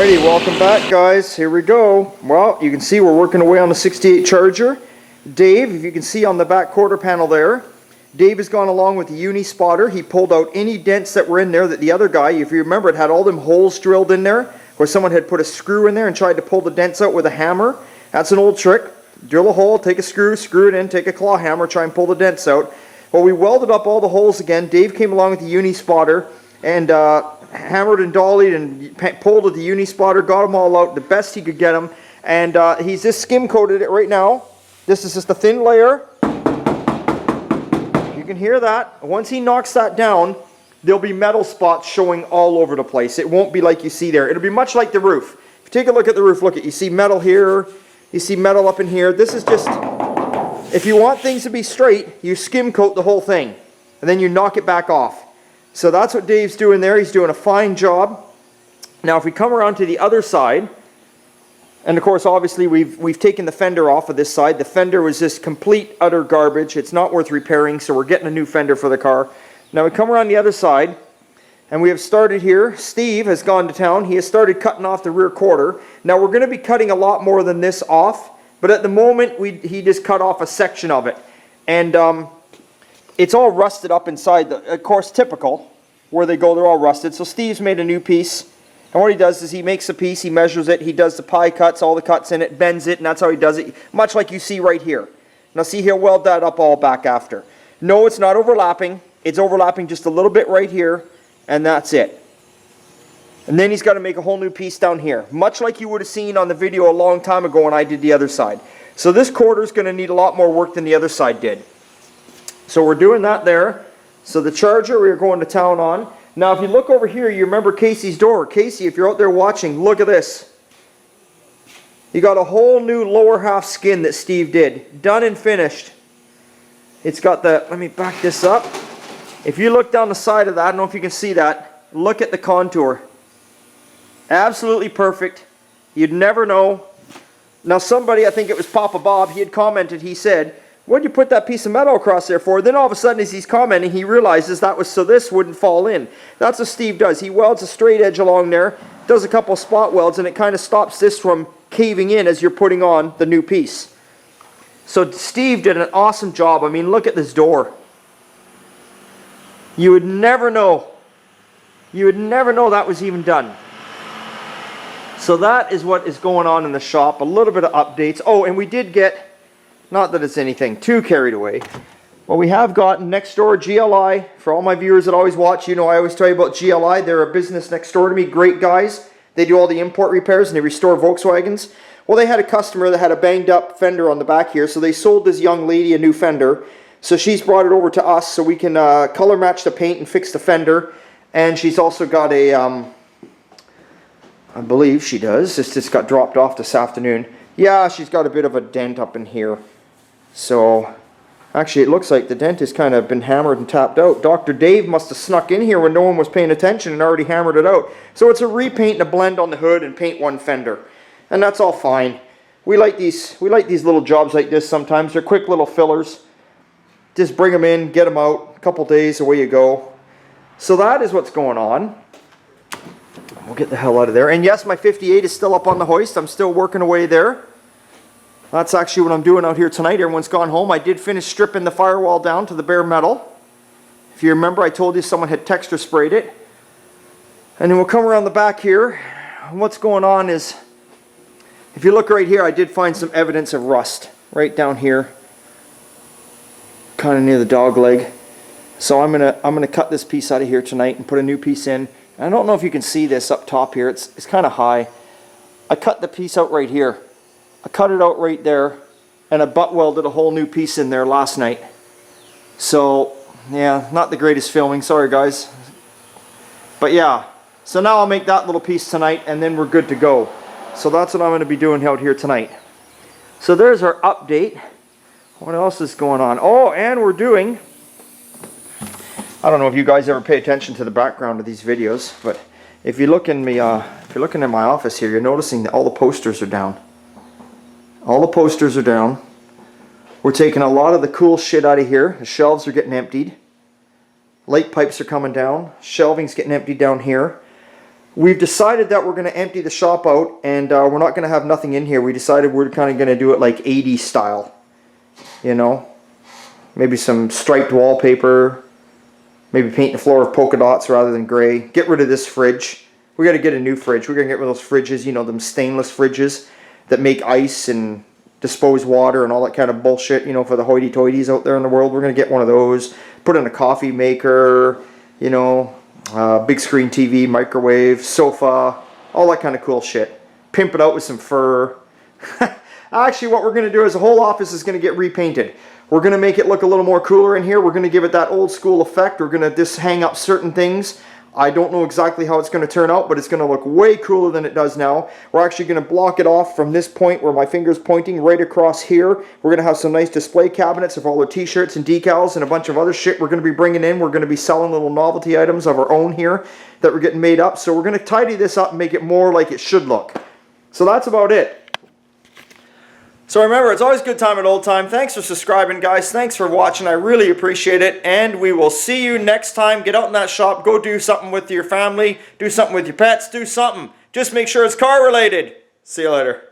Alrighty, welcome back guys. Here we go. Well, you can see we're working away on the 68 Charger. Dave, if you can see on the back quarter panel there, Dave has gone along with the uni spotter. He pulled out any dents that were in there that the other guy, if you remember, it had all them holes drilled in there where someone had put a screw in there and tried to pull the dents out with a hammer. That's an old trick. Drill a hole, take a screw, screw it in, take a claw hammer, try and pull the dents out. Well, we welded up all the holes again. Dave came along with the uni spotter and hammered and dollied and pulled with the uni spotter, got them all out the best he could get them, and he's just skim coated it right now. This is just a thin layer. You can hear that. Once he knocks that down, there'll be metal spots showing all over the place. It won't be like you see there. It'll be much like the roof. If you take a look at the roof, look at, you see metal here, you see metal up in here. This is just, if you want things to be straight, you skim coat the whole thing and then you knock it back off. So that's what Dave's doing there. He's doing a fine job. Now if we come around to the other side, and of course obviously we've taken the fender off of this side. The fender was just complete utter garbage. It's not worth repairing, so we're getting a new fender for the car. Now we come around the other side and we have started here. Steve has gone to town. He has started cutting off the rear quarter. Now we're going to be cutting a lot more than this off, but at the moment he just cut off a section of it. And it's all rusted up inside, of course, typical. Where they go, they're all rusted. So Steve's made a new piece. And what he does is he makes a piece, he measures it, he does the pie cuts, all the cuts in it, bends it, and that's how he does it. Much like you see right here. Now see, he'll weld that up all back after. No, it's not overlapping. It's overlapping just a little bit right here, and that's it. And then he's got to make a whole new piece down here. Much like you would have seen on the video a long time ago when I did the other side. So this quarter is going to need a lot more work than the other side did. So we're doing that there. So the Charger we're going to town on. Now if you look over here, you remember Casey's door. Casey, if you're out there watching, look at this. You got a whole new lower half skin that Steve did. Done and finished. It's got the, let me back this up. If you look down the side of that, I don't know if you can see that. Look at the contour. Absolutely perfect. You'd never know. Now somebody, I think it was Papa Bob, he had commented, he said, what'd you put that piece of metal across there for? Then all of a sudden as he's commenting, he realizes that was so this wouldn't fall in. That's what Steve does. He welds a straight edge along there, does a couple of spot welds, and it kind of stops this from caving in as you're putting on the new piece. So Steve did an awesome job. I mean, look at this door. You would never know. You would never know that was even done. So that is what is going on in the shop. A little bit of updates. Oh, and we did get, not that it's anything too carried away, well, we have gotten next door GLI. For all my viewers that always watch, you know I always tell you about GLI. They're a business next door to me. Great guys. They do all the import repairs and they restore Volkswagens. Well, they had a customer that had a banged up fender on the back here, so they sold this young lady a new fender. So she's brought it over to us so we can color match the paint and fix the fender. And she's also got a, I believe she does. This just got dropped off this afternoon. Yeah, she's got a bit of a dent up in here. So, actually it looks like the dent has kind of been hammered and tapped out. Dr. Dave must have snuck in here when no one was paying attention and already hammered it out. So it's a repaint and a blend on the hood and paint one fender. And that's all fine. We like these little jobs like this sometimes. They're quick little fillers. Just bring them in, get them out, a couple days, away you go. So that is what's going on. We'll get the hell out of there. And yes, my 58 is still up on the hoist. I'm still working away there. That's actually what I'm doing out here tonight. Everyone's gone home. I did finish stripping the firewall down to the bare metal. If you remember, I told you someone had texture sprayed it. And then we'll come around the back here. And what's going on is, if you look right here, I did find some evidence of rust right down here, kind of near the dog leg. So I'm gonna cut this piece out of here tonight and put a new piece in. And I don't know if you can see this up top here. It's kind of high. I cut the piece out right here. I cut it out right there, and I butt welded a whole new piece in there last night. So yeah, not the greatest filming, sorry guys. But yeah, so now I'll make that little piece tonight and then we're good to go. So that's what I'm going to be doing out here tonight. So there's our update. What else is going on? Oh, and we're doing, I don't know if you guys ever pay attention to the background of these videos, but if you look in me, if you're looking in my office here, you're noticing that all the posters are down. All the posters are down. We're taking a lot of the cool shit out of here. The shelves are getting emptied. Light pipes are coming down. Shelving's getting emptied down here. we've decided that we're going to empty the shop out, and we're not going to have nothing in here. We decided we're kind of going to do it like 80s style, you know, maybe some striped wallpaper, maybe paint the floor with polka dots rather than gray. Get rid of this fridge. We got to get a new fridge. We're going to get rid of those fridges, you know, them stainless fridges that make ice and dispose water and all that kind of bullshit, you know, for the hoity-toities out there in the world. We're going to get one of those, put in a coffee maker, you know, big screen TV, microwave, sofa, all that kind of cool shit. Pimp it out with some fur. Actually, what we're going to do is the whole office is going to get repainted. We're going to make it look a little more cooler in here. We're going to give it that old school effect. We're going to just hang up certain things. I don't know exactly how it's going to turn out, but it's going to look way cooler than it does now. We're actually going to block it off from this point where my finger's pointing right across here. We're going to have some nice display cabinets of all the t-shirts and decals and a bunch of other shit we're going to be bringing in. We're going to be selling little novelty items of our own here that we're getting made up. So we're going to tidy this up and make it more like it should look. So that's about it. So remember, it's always good time at old time. Thanks for subscribing, guys. Thanks for watching. I really appreciate it. And we will see you next time. Get out in that shop. Go do something with your family. Do something with your pets. Do something. Just make sure it's car related. See you later.